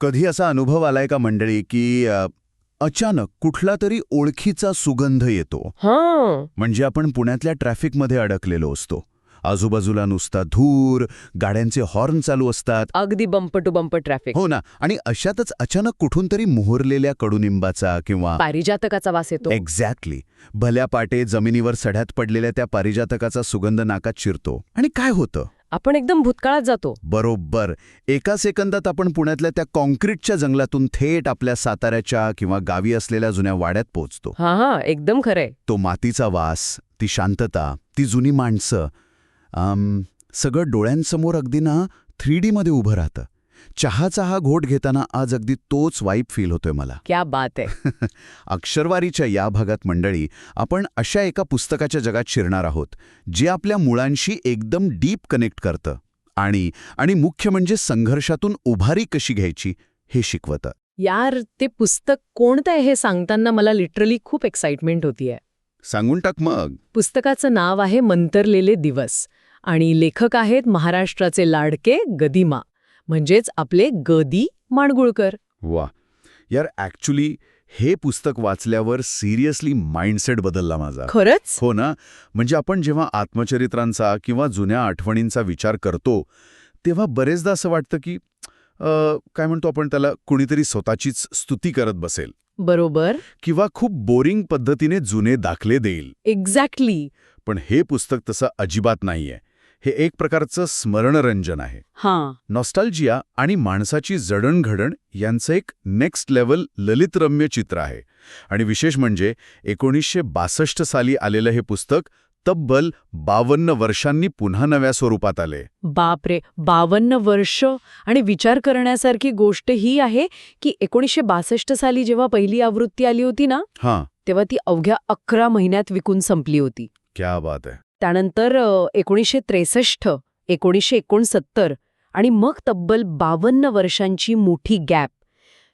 कधी असा अनुभव आलाय का मंडळी की अचानक कुठला तरी ओळखीचा सुगंध येतो? हां. म्हणजे आपण पुण्यातल्या ट्रॅफिकमध्ये अडकलेलो असतो. आजूबाजूला नुसता धूर, गाड्यांचे हॉर्न चालू असतात. अगदी बंपर टू बंपर ट्रॅफिक. हो ना. आणि अशातच अचानक कुठून तरी मोहरलेल्या कडुनिंबाचा किंवा पारिजातकाचा वास येतो. एक्झॅक्टली भल्या पाटे जमिनीवर सड्यात पडलेल्या त्या पारिजातकाचा सुगंध नाकात शिरतो. आणि काय होतं? आपण एकदम भूतकाळात जातो. बरोबर. एका सेकंदात आपण पुण्यातल्या त्या कॉन्क्रीटच्या जंगलातून थेट आपल्या साताऱ्याच्या किंवा गावी असलेल्या जुन्या वाड्यात पोहोचतो. हा एकदम खरंय. तो मातीचा वास, ती शांतता, ती जुनी माणसं, सगळं डोळ्यांसमोर अगदी ना 3D मध्ये उभं राहतं. चहाचा हा घोट घेताना आज अगदी तोच वाईब फील होतोय मला. क्या बात आहे. अक्षरवारीच्या या भागात मंडळी आपण अशा एका पुस्तकाच्या जगात शिरणार आहोत, जे आपल्या मुळांशी एकदम डीप कनेक्ट करतं आणि मुख्य म्हणजे संघर्षातून उभारी कशी घ्यायची हे शिकवतं. यार, ते पुस्तक कोणतं आहे हे सांगताना मला लिटरली खूप एक्साइटमेंट होतीये. सांगून टाक मग. पुस्तकाचं नाव आहे मंतरलेले दिवस आणि लेखक आहेत महाराष्ट्राचे लाडके गदिमा, म्हणजेच आपले गदी माडगुळकर. वा यार, ॲक्च्युली हे पुस्तक वाचल्यावर सिरियसली माइंडसेट बदलला माझा. खरंच? हो ना. म्हणजे आपण जेव्हा आत्मचरित्रांचा किंवा जुन्या आठवणींचा विचार करतो तेव्हा बरेचदा असं वाटतं की काय म्हणतो आपण त्याला, कुणीतरी स्वतःचीच स्तुती करत बसेल बरोबर. किंवा खूप बोरिंग पद्धतीने जुने दाखले देईल. एक्झॅक्टली. पण हे पुस्तक तसं अजिबात नाहीये. हे एक प्रकारचं स्मरणरंजन आहे. हां. नॉस्टॅल्जिया आणि माणसाची जडणघडण यांचं एक नेक्स्ट लेव्हल ललितरम्य चित्र आहे. आणि विशेष म्हणजे 1962 साली आलेलं हे पुस्तक तब्बल 52 वर्षांनी पुन्हा नव्या स्वरूपात आले. बापरे, 52 वर्ष. आणि विचार करण्यासारखी गोष्ट ही आहे की 1962 साली जेव्हा पहिली आवृत्ती आली होती ना, हां, तेव्हा ती अवघ्या 11 महिन्यात विकून संपली होती. क्या बात आहे. त्यानंतर 1963, 1969 आणि मग तब्बल 52 वर्षांची मोठी गॅप.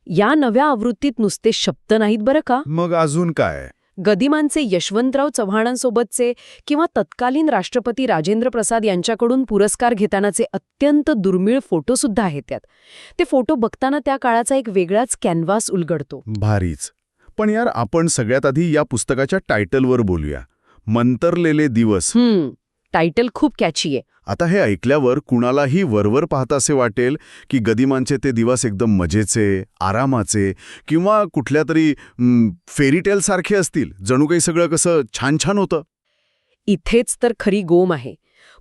या नव्या आवृत्तीत नुसते शब्द नाहीत बरं का. मग अजून काय? गदिमांचे यशवंतराव चव्हाणांसोबतचे किंवा तत्कालीन राष्ट्रपती राजेंद्र प्रसाद यांच्याकडून पुरस्कार घेतानाचे अत्यंत दुर्मिळ फोटोसुद्धा आहेत त्यात. ते फोटो बघताना त्या काळाचा एक वेगळाच कॅनव्हास उलगडतो. भारीच. पण यार, आपण सगळ्यात आधी या पुस्तकाच्या टायटलवर बोलूया. मंतरलेले दिवस. टायटल खूप कॅची आहे. आता हे ऐकल्यावर कुणालाही वरवर पाहता असे वाटेल की गदिमांचे ते दिवस एकदम मजेचे, आरामाचे किंवा कुठल्या तरी फेरीटेल सारखे असतील. जणू काही सगळं कसं छान छान होतं. इथेच तर खरी गोम आहे.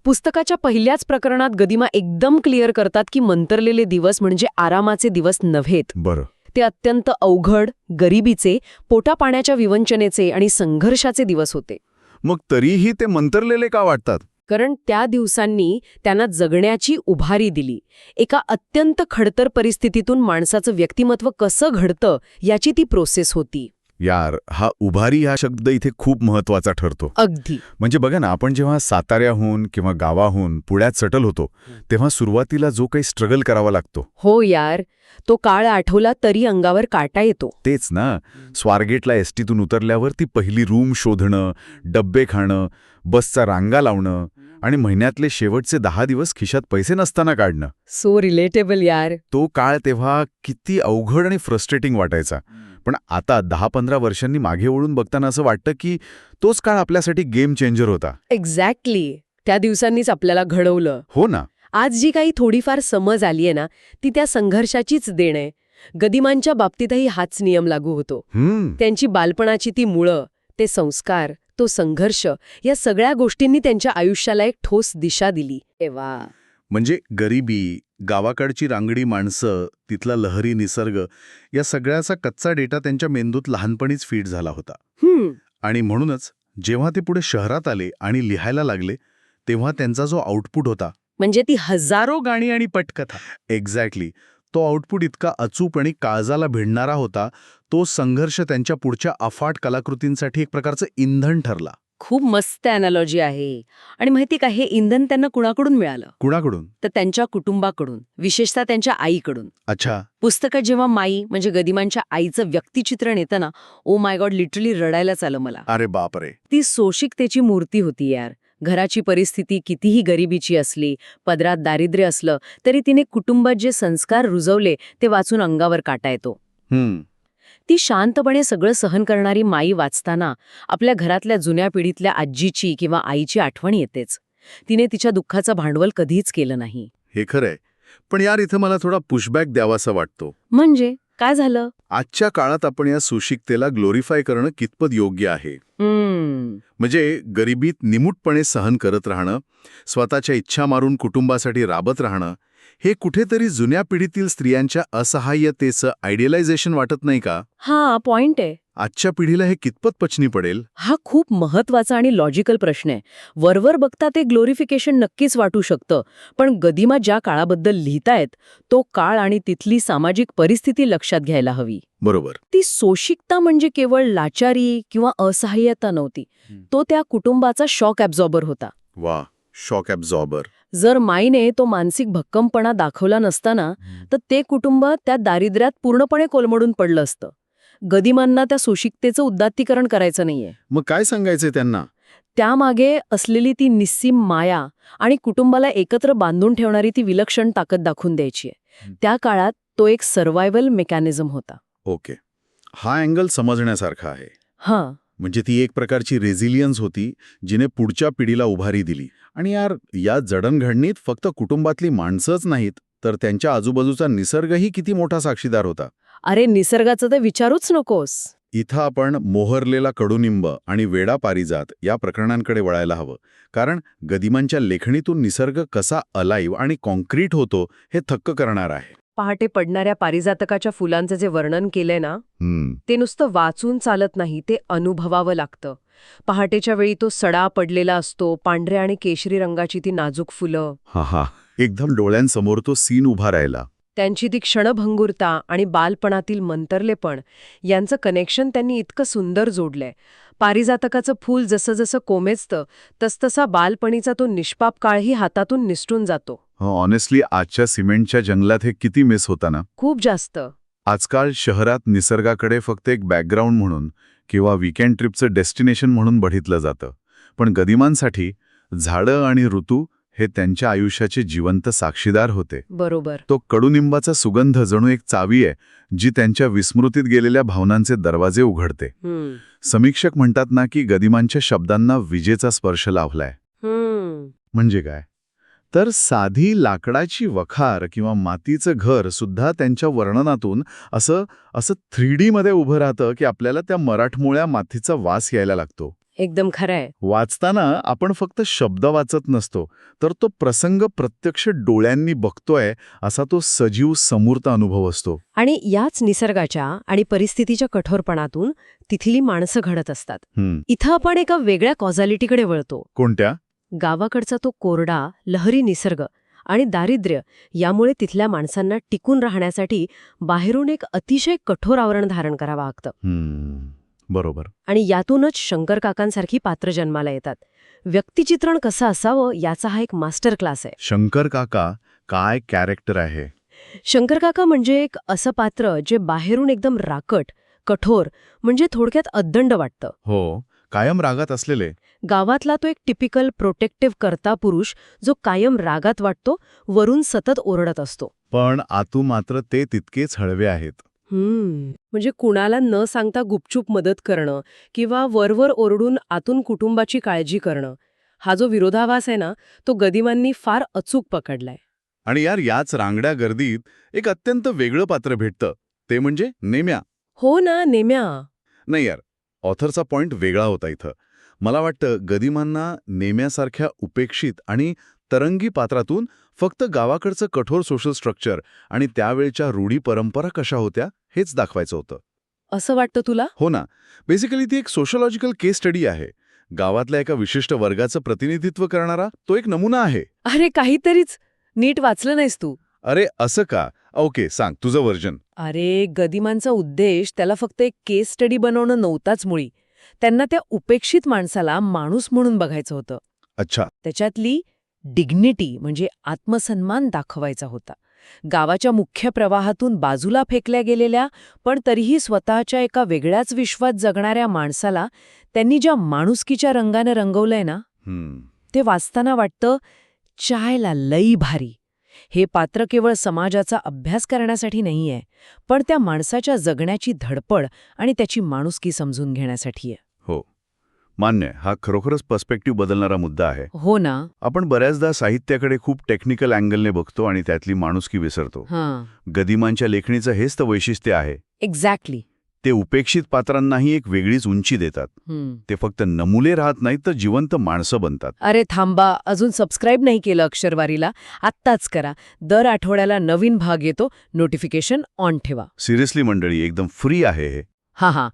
पुस्तकाच्या पहिल्याच प्रकरणात गदिमा एकदम क्लिअर करतात की मंतरलेले दिवस म्हणजे आरामाचे दिवस नव्हेत. बरं. ते अत्यंत अवघड, गरिबीचे, पोटापाण्याच्या विवंचनेचे आणि संघर्षाचे दिवस होते. मग तरीही ते मंतरलेले का वाटतात? कारण त्या दिवसांनी त्यांना जगण्याची उभारी दिली. एका अत्यंत खडतर परिस्थितीतून माणसाचं व्यक्तिमत्व कसं घडतं याची ती प्रोसेस होती. यार, हा उभारी हा शब्द इथे खूप महत्वाचा ठरतो. अगदी. म्हणजे बघा ना, आपण जेव्हा साताऱ्याहून किंवा गावाहून पुण्यात सेटल होतो तेव्हा सुरुवातीला जो काही स्ट्रगल करावा लागतो. हो यार, तो काळ आठवला तरी अंगावर काटा येतो. तेच ना. स्वारगेटला एसटीतून उतरल्यावर ती पहिली रूम शोधणं, डब्बे खाणं, बसचा रांगा लावणं आणि महिन्यातले शेवटचे 10 दिवस खिशात पैसे नसताना काढणं. सो रिलेटेबल यार. तो काळ तेव्हा किती अवघड आणि फ्रस्ट्रेटिंग वाटायचा. पण आता 10-15 वर्षांनी मागे वळून बघताना असं वाटतं की तोच काळ आपल्यासाठी गेम चेंजर होता. एक्झॅक्टली. त्या दिवसांनीच आपल्याला घडवलं. हो ना. आज जी काही थोडीफार समज आलीये ना, ती त्या संघर्षाचीच देण आहे. गदिमांच्या बाबतीतही हाच नियम लागू होतो. त्यांची बालपणाची ती मुळं, ते संस्कार, तो संघर्ष, या सगळ्या गोष्टींनी त्यांच्या आयुष्याला एक ठोस दिशा दिली. वा. म्हणजे गरिबी, गावाकडची रांगडी माणसं, तिथला लहरी निसर्ग, या सगळ्याचा कच्चा डेटा त्यांच्या मेंदूत लहानपणीच फीड झाला होता. आणि म्हणूनच जेव्हा ते पुढे शहरात आले आणि लिहायला लागले तेव्हा त्यांचा जो आउटपुट होता, म्हणजे ती हजारो गाणी आणि पटकथा, एक्झॅक्टली, तो आउटपुट इतका अचूक आणि काळजाला भिडणारा होता. तो संघर्ष त्यांच्या पुढच्या अफाट कलाकृतींसाठी एक प्रकारचं इंधन ठरला. खूप मस्त अॅनालॉजी आहे. आणि माहिती का, हे इंधन त्यांना कुणाकडून मिळालं? कुणाकडून? तर त्यांच्या कुटुंबाकडून, विशेषतः त्यांच्या आईकडून. अच्छा. पुस्तकात जेव्हा माई म्हणजे गदिमांच्या आईचं व्यक्तिचित्रण येतं ना, ओ माय गॉड, लिटरली रडायलाच आलं मला. अरे बापरे. ती सोशिकतेची मूर्ती होती यार. घराची परिस्थिती कितीही गरिबीची असली, पदरात दारिद्र्य असलं, तरी तिने कुटुंबात जे संस्कार रुजवले ते वाचून अंगावर काटा येतो. ती शांतपणे सगळं सहन करणारी माई वाचताना आपल्या घरातल्या जुन्या पिढीतल्या आजीची किंवा आईची आठवण येतेच. तिने तिच्या दुःखाचं भांडवल कधीच केलं नाही. हे खरंय. पण यार, इथं मला थोडा पुशबॅक द्यावासा वाटतो. म्हणजे काय झालं? आजच्या काळात आपण या सुशिकतेला ग्लोरीफाय करणं कितपत योग्य आहे? म्हणजे गरिबीत निमूटपणे सहन करत राहणं, स्वतःच्या इच्छा मारून कुटुंबासाठी राबत राहणं, हे कुठेतरी जुन्या पिढीतील स्त्रियांच्या असहाय्यतेचं आयडियलायझेशन वाटत नाही का? हा पॉइंट आहे. आजच्या पिढीला हे कितपत पचनी पडेल? हा खूप महत्वाचा आणि लॉजिकल प्रश्न आहे. वरवर बघता ते ग्लोरिफिकेशन नक्कीच वाटू शकतं, पण गदिमा ज्या काळाबद्दल लिहितायत तो काळ आणि तिथली सामाजिक परिस्थिती लक्षात घ्यायला हवी. बरोबर. ती सोशिकता म्हणजे केवळ लाचारी किंवा असहाय्यता नव्हती. तो त्या कुटुंबाचा शॉक ॲब्झॉर्बर होता. वा, शॉक ॲब्झॉर्बर. जर माईने तो मानसिक भक्कमपणा दाखवला नसताना तर ते कुटुंब त्या दारिद्र्यात पूर्णपणे कोलमडून पडलं असतं. गदिमांना त्या सोशिकतेचं उदात्तीकरण करायचं नाहीये. मग काय सांगायचंय त्यांना? त्यामागे असलेली ती निस्सीम माया आणि कुटुंबाला एकत्र बांधून ठेवणारी ती विलक्षण ताकद दाखवून द्यायची आहे. त्या काळात तो एक सर्व्हायव्हल मेकॅनिझम होता. ओके, हा अँगल समजण्यासारखा आहे. हां, म्हणजे ती एक प्रकारची रेझिलियन्स होती जिने पुढच्या पिढीला उभारी दिली. आणि यार, या जडणघडणीत फक्त कुटुंबातली माणसंच नाहीत, तर त्यांच्या आजूबाजूचा निसर्गही किती मोठा साक्षीदार होता. अरे निसर्गाचं तर विचारूच नकोस. इथं आपण मोहरलेला कडुनिंब आणि वेडा पारिजात या प्रकरणांकडे वळायला हवं. कारण गदिमांच्या लेखणीतून निसर्ग कसा अलाईव्ह आणि कॉन्क्रीट होतो हे थक्क करणार आहे. पहाटे पडणाऱ्या पारिजातकाच्या फुलांचं जे वर्णन केलंय ना, ते नुसतं वाचून चालत नाही, ते अनुभवावं लागतं. पहाटेच्या वेळी तो सडा पडलेला असतो, पांढऱ्या आणि केशरी रंगाची ती नाजूक फुलं. हा, एकदम डोळ्यांसमोर तो सीन उभा राहिला. त्यांची ती क्षणभंगुरता आणि बालपणातील मंतरलेपण यांचं कनेक्शन त्यांनी इतकं सुंदर जोडलंय. पारिजातकाचं फूल जसं जसं कोमेजतं तसतसा बालपणीचा तो निष्पाप काळही हातातून निसटून जातो. ऑनेस्टली आजच्या सिमेंटच्या जंगलात हे किती मिस होता ना. खूप जास्त. आजकाल शहरात निसर्गाकडे फक्त एक बॅकग्राऊंड म्हणून किंवा वीकेंड ट्रिपचं डेस्टिनेशन म्हणून बघितलं जातं. पण गदिमांसाठी झाडं आणि ऋतू हे त्यांच्या आयुष्याचे जिवंत साक्षीदार होते. बरोबर. तो कडुनिंबाचा सुगंध जणू एक चावी आहे जी त्यांच्या विस्मृतीत गेलेल्या भावनांचे दरवाजे उघडते. समीक्षक म्हणतात ना की गदिमांच्या शब्दांना विजेचा स्पर्श लाभलाय. म्हणजे काय? तर साधी लाकडाची वखार किंवा मातीचं घर सुद्धा त्यांच्या वर्णनातून असं 3D मध्ये उभं राहतं की आपल्याला त्या मराठमोळ्या मातीचा वास यायला लागतो. एकदम खरंय. वाचताना आपण फक्त शब्द वाचत नसतो, तर तो प्रसंग प्रत्यक्ष डोळ्यांनी बघतोय असा तो सजीव समूर्त अनुभव असतो. आणि याच निसर्गाच्या आणि परिस्थितीच्या कठोरपणातून तिथली माणसं घडत असतात. इथं आपण एका वेगळ्या कॉझॅलिटीकडे वळतो. कोणत्या? गावाकडचा तो कोरडा, लहरी निसर्ग आणि दारिद्र्य यामुळे तिथल्या माणसांना टिकून राहण्यासाठी बाहेरून एक अतिशय कठोर आवरण धारण करावं लागतं. बरोबर. आणि यातूनच शंकर काकांसारखी पात्र जन्माला येतात. व्यक्तिचित्रण कसं असावं याचा हा एक मास्टर क्लास आहे. शंकर काका काय कॅरेक्टर आहे? शंकर काका म्हणजे एक असं पात्र जे बाहेरून एकदम राकट, कठोर, म्हणजे थोडक्यात अद्दंड वाटतं. हो, कायम रागात असलेले. गावातला तो एक टिपिकल प्रोटेक्टिव्ह कर्ता पुरुष जो कायम रागात वाटतो, वरून सतत ओरडत असतो. पण आतू मात्र ते तितकेच हळवे आहेत. म्हणजे कुणाला न सांगता गुपचूप मदत करणं किंवा वरवर ओरडून आतून कुटुंबाची काळजी करणं, हा जो विरोधाभास आहे ना, तो गदिमांनी फार अचूक पकडलाय. आणि याच रांगड्या गर्दीत एक अत्यंत वेगळं पात्र भेटतं, ते म्हणजे नेम्या. हो ना, नेम्या. नाही यार, ऑथरचा पॉइंट वेगळा होता इथं. मला वाटतं गदिमांना नेम्यासारख्या उपेक्षित आणि तरंगी पात्रातून फक्त गावाकडचं कठोर सोशल स्ट्रक्चर आणि त्यावेळच्या रूढी परंपरा कशा होत्या हेच दाखवायचं होतं. असं वाटतं तुला? हो ना. बेसिकली ती एक सोशोलॉजिकल केस स्टडी आहे. गावातल्या एका विशिष्ट वर्गाचं प्रतिनिधित्व करणारा तो एक नमुना आहे. अरे काहीतरीच. नीट वाचलं नाहीस तू? अरे असं का? ओके, सांग तुझं व्हर्जन. अरे गदिमांचा उद्देश त्याला फक्त एक केस स्टडी बनवणं नव्हताच मुळी. त्यांना त्या उपेक्षित माणसाला माणूस म्हणून बघायचं होतं. अच्छा. त्याच्यातली डिग्निटी म्हणजे आत्मसन्मान दाखवायचा होता. गावाच्या मुख्य प्रवाहातून बाजूला फेकल्या गेलेल्या पण तरीही स्वतःच्या एका वेगळ्याच विश्वात जगणाऱ्या माणसाला त्यांनी ज्या माणुसकीच्या रंगाने रंगवलंय ना, ते वाचताना वाटतं, चायला लई भारी. हे पात्र केवळ समाजाचा अभ्यास करण्यासाठी नाहीये, पण त्या माणसाच्या जगण्याची धडपड आणि त्याची माणुसकी समजून घेण्यासाठी आहे. हो, मान्य. हा खरोखरच पर्स्पेक्टिव्ह बदलणारा मुद्दा आहे. हो ना. आपण बऱ्याचदा साहित्याकडे खूप टेक्निकल अँगलने बघतो आणि त्यातली माणुसकी विसरतो. हां, गदिमांच्या लेखणीचं हेच तर वैशिष्ट्य आहे. एक्झॅक्टली. ते उपेक्षित पात्रांनाही एक वेगळीच उंची देतात. ते फक्त नमुले राहत नाहीत, तर जिवंत माणसं बनतात. अरे थांबा, अजून सबस्क्राईब नाही केलं अक्षरवारीला? आत्ताच करा. दर आठवड्याला नवीन भाग येतो, नोटिफिकेशन ऑन ठेवा. सिरियसली मंडळी, एकदम फ्री आहे हे. हां.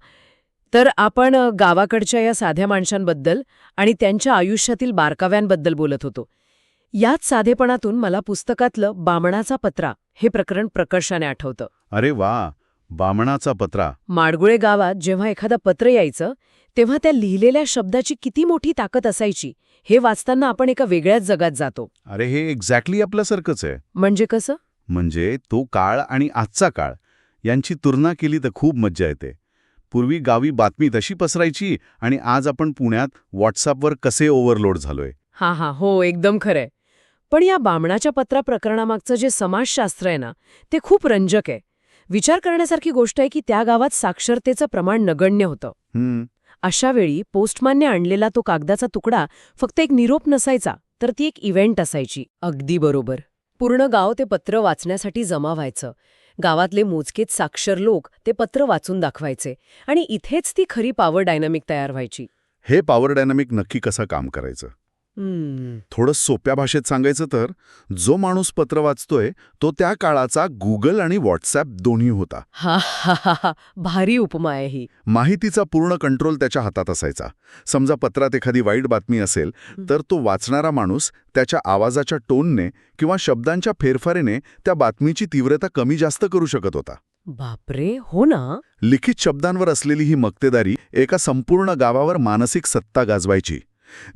तर आपण गावाकडच्या या साध्या माणसांबद्दल आणि त्यांच्या आयुष्यातील बारकाव्यांबद्दल बोलत होतो. याच साधेपणातून मला पुस्तकातलं बामणाचा पत्रा हे प्रकरण प्रकर्षाने आठवतं. अरे वा, बामणाचा पत्रा. माडगुळे गावात जेव्हा एखादं पत्र यायचं, तेव्हा त्या लिहिलेल्या शब्दाची किती मोठी ताकद असायची हे वाचताना आपण एका वेगळ्याच जगात जातो. अरे हे एक्झॅक्टली आपल्यासारखंच आहे. म्हणजे कसं? म्हणजे तो काळ आणि आजचा काळ यांची तुलना केली तर खूप मज्जा येते. पूर्वी गावी बातमी तशी पसरायची आणि आज आपण पुण्यात व्हॉट्सअपवर कसे ओव्हरलोड झालोय. हो, एकदम खरंय. पण या बामणाच्या पत्रा प्रकरणामागचं जे समाजशास्त्र आहे ना, ते खूप रंजक आहे. विचार करण्यासारखी गोष्ट आहे की त्या गावात साक्षरतेचं प्रमाण नगण्य होतं. अशा वेळी पोस्टमॅनने आणलेला तो कागदाचा तुकडा फक्त एक निरोप नसायचा, तर ती एक इव्हेंट असायची. अगदी बरोबर. पूर्ण गाव ते पत्र वाचण्यासाठी जमा व्हायचं. गावातले मोजकेच साक्षर लोक ते पत्र वाचून दाखवायचे आणि इथेच ती खरी पॉवर डायनामिक तयार व्हायची. हे पॉवर डायनामिक नक्की कसं काम करायचं? थोडं सोप्या भाषेत सांगायचं तर, जो माणूस पत्र वाचतोय तो त्या काळाचा गुगल आणि व्हॉट्सॲप दोन्ही होता. हा, भारी उपमा आहे ही. माहितीचा पूर्ण कंट्रोल त्याच्या हातात असायचा. समजा पत्रात एखादी वाईट बातमी असेल तर तो वाचणारा माणूस त्याच्या आवाजाच्या टोनने किंवा शब्दांच्या फेरफारीने त्या बातमीची तीव्रता कमी जास्त करू शकत होता. बापरे, हो ना. लिखित शब्दांवर असलेली ही मक्तेदारी एका संपूर्ण गावावर मानसिक सत्ता गाजवायची.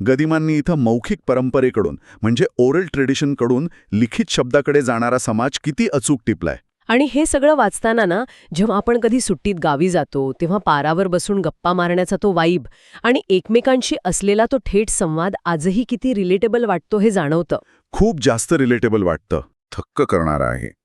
गदिमांनी इथं मौखिक परंपरेकडून म्हणजे ओरल ट्रेडिशनकडून लिखित शब्दाकडे जाणारा समाज किती अचूक टिपलाय. आणि हे सगळं वाचताना ना, जेव्हा आपण कधी सुट्टीत गावी जातो तेव्हा पारावर बसून गप्पा मारण्याचा तो वाईब आणि एकमेकांशी असलेला तो थेट संवाद आजही किती रिलेटेबल वाटतो हे जाणवतं. खूप जास्त रिलेटेबल वाटतं. थक्क करणारा आहे.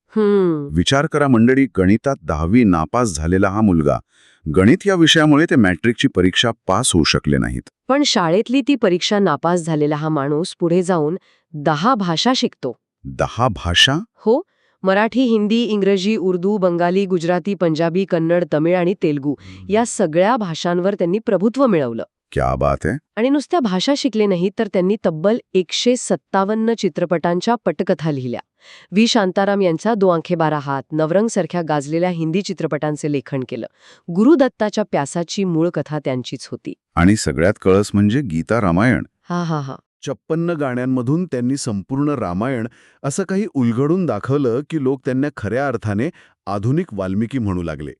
विचार करा मंडळी, गणितात 10वी नापास झालेला हा मुलगा गणित या विषयामुळे ते मॅट्रिकची परीक्षा पास होऊ शकले नाहीत. पण शाळेतली ती परीक्षा नापास झालेला हा माणूस पुढे जाऊन 10 भाषा शिकतो. 10 भाषा? हो, मराठी, हिंदी, इंग्रजी, उर्दू, बंगाली, गुजराती, पंजाबी, कन्नड, तमिळ आणि तेलुगू या सगळ्या भाषांवर त्यांनी प्रभुत्व मिळवलं. क्या बात आहे. आणि नुसत्या भाषा शिकले नाहीत, तर त्यांनी तब्बल 157 चित्रपटांच्या पटकथा लिहिल्या. व्ही. शांताराम यांचा दो आंखे बारा हात, नवरंग सारख्या गाजलेल्या हिंदी चित्रपटांचे लेखन केलं. गुरुदत्ताच्या प्यासाची मूळ कथा त्यांचीच होती. आणि सगळ्यात कळस म्हणजे गीता रामायण. हा 56 गाण्यांमधून त्यांनी संपूर्ण रामायण असं काही उलगडून दाखवलं की लोक त्यांना खऱ्या अर्थाने आधुनिक वाल्मिकी म्हणू लागले.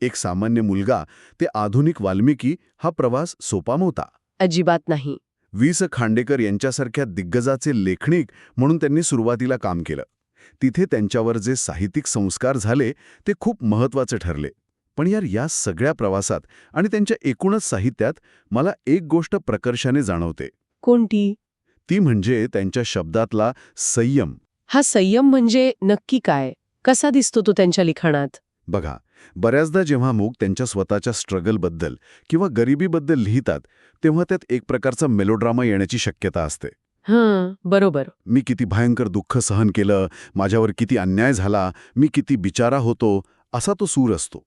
एक सामान्य मुलगा ते आधुनिक वाल्मिकी हा प्रवास सोपा नव्हता. अजिबात नाही. वि. स. खांडेकर यांच्यासारख्या दिग्गजाचे लेखनिक म्हणून त्यांनी सुरुवातीला काम केलं. तिथे त्यांच्यावर जे साहित्यिक संस्कार झाले ते खूप महत्त्वाचे ठरले. पण या सगळ्या प्रवासात आणि त्यांच्या एकूणच साहित्यात मला एक गोष्ट प्रकर्षाने जाणवते. कोणती? ती म्हणजे त्यांच्या शब्दातला संयम. हा संयम म्हणजे नक्की काय? कसा दिसतो तो त्यांच्या लिखाणात? बघा, बऱ्याचदा जेव्हा मूक त्यांच्या स्वतःच्या स्ट्रगलबद्दल किंवा गरिबीबद्दल लिहितात तेव्हा त्यात एक प्रकारचा मेलोड्रामा येण्याची शक्यता असते. बरोबर. मी किती भयंकर दुःख सहन केलं, माझ्यावर किती अन्याय झाला, मी किती बिचारा होतो, असा तो सूर असतो.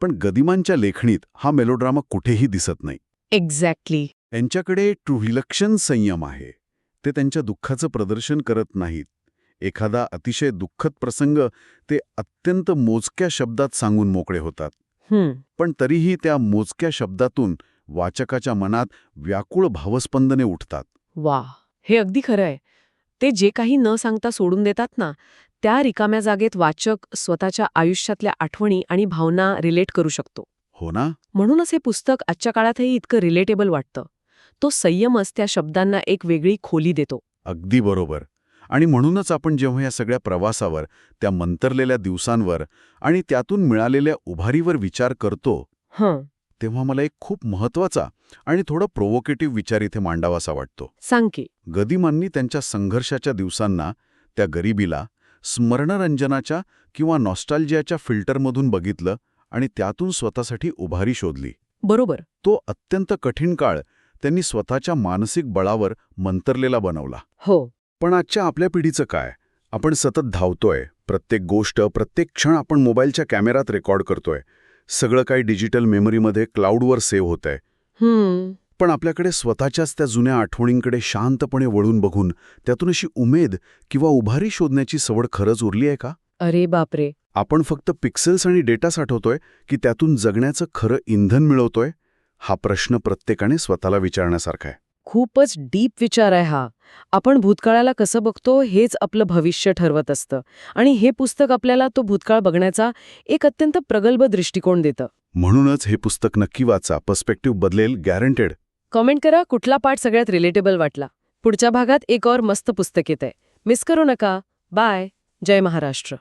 पण गदिमांच्या लेखणीत हा मेलोड्रामा कुठेही दिसत नाही. एक्झॅक्टली. यांच्याकडे विलक्षण संयम आहे. ते त्यांच्या दुःखाचं प्रदर्शन करत नाहीत. एखादा अतिशय दुःखद प्रसंग ते अत्यंत मोजक्या शब्दात सांगून मोकळे होतात. पण तरीही त्या मोजक्या शब्दातून वाचकाच्या मनात व्याकुळ भावस्पंदने उठतात. वा, हे अगदी खरं आहे. ते जे काही न सांगता सोडून देतात ना, त्या रिकाम्या जागेत वाचक स्वतःच्या आयुष्यातल्या आठवणी आणि भावना रिलेट करू शकतो. हो ना? म्हणूनच हे पुस्तक आजच्या काळातही इतकं रिलेटेबल वाटतं. तो संयमच त्या शब्दांना एक वेगळी खोली देतो. अगदी बरोबर. आणि म्हणूनच आपण जेव्हा या सगळ्या प्रवासावर, त्या मंतरलेल्या दिवसांवर आणि त्यातून मिळालेल्या उभारीवर विचार करतो तेव्हा मला एक खूप महत्वाचा आणि थोडा प्रोव्होकेटिव्ह विचार इथे मांडावासा वाटतो. सांग की. गदिमांनी त्यांच्या संघर्षाच्या दिवसांना, त्या गरिबीला, स्मरणरंजनाच्या किंवा नॉस्टॅल्जियाच्या फिल्टरमधून बघितलं आणि त्यातून स्वतःसाठी उभारी शोधली. बरोबर. तो अत्यंत कठीण काळ त्यांनी स्वतःच्या मानसिक बळावर मंतरलेला बनवला. हो. पण आजच्या आपल्या पिढीचं काय? आपण सतत धावतोय. प्रत्येक गोष्ट, प्रत्येक क्षण आपण मोबाईलच्या कॅमेरात रेकॉर्ड करतोय. सगळं काही डिजिटल मेमरीमध्ये क्लाउडवर सेव्ह होतंय. पण आपल्याकडे स्वतःच्याच त्या जुन्या आठवणींकडे शांतपणे वळून बघून त्यातून अशी उमेद किंवा उभारी शोधण्याची सवड खरंच उरली आहे का? अरे बापरे. आपण फक्त पिक्सेल्स आणि डेटा साठवतोय की त्यातून जगण्याचं खरं इंधन मिळवतोय? हा प्रश्न प्रत्येकाने स्वतःला विचारण्यासारखा आहे. खूपच डीप विचार आहे हा. आपण भूतकाळाला कसं बघतो हेच आपलं भविष्य ठरवत असतं. आणि हे पुस्तक आपल्याला तो भूतकाळ बघण्याचा एक अत्यंत प्रगल्भ दृष्टिकोन देतं. म्हणूनच हे पुस्तक नक्की वाचा. पर्स्पेक्टिव्ह बदलेल, गॅरंटेड. कमेंट करा कुठला पार्ट सगळ्यात रिलेटेबल वाटला. पुढच्या भागात एक और मस्त पुस्तक येतंय. मिस करू नका. बाय. जय महाराष्ट्र.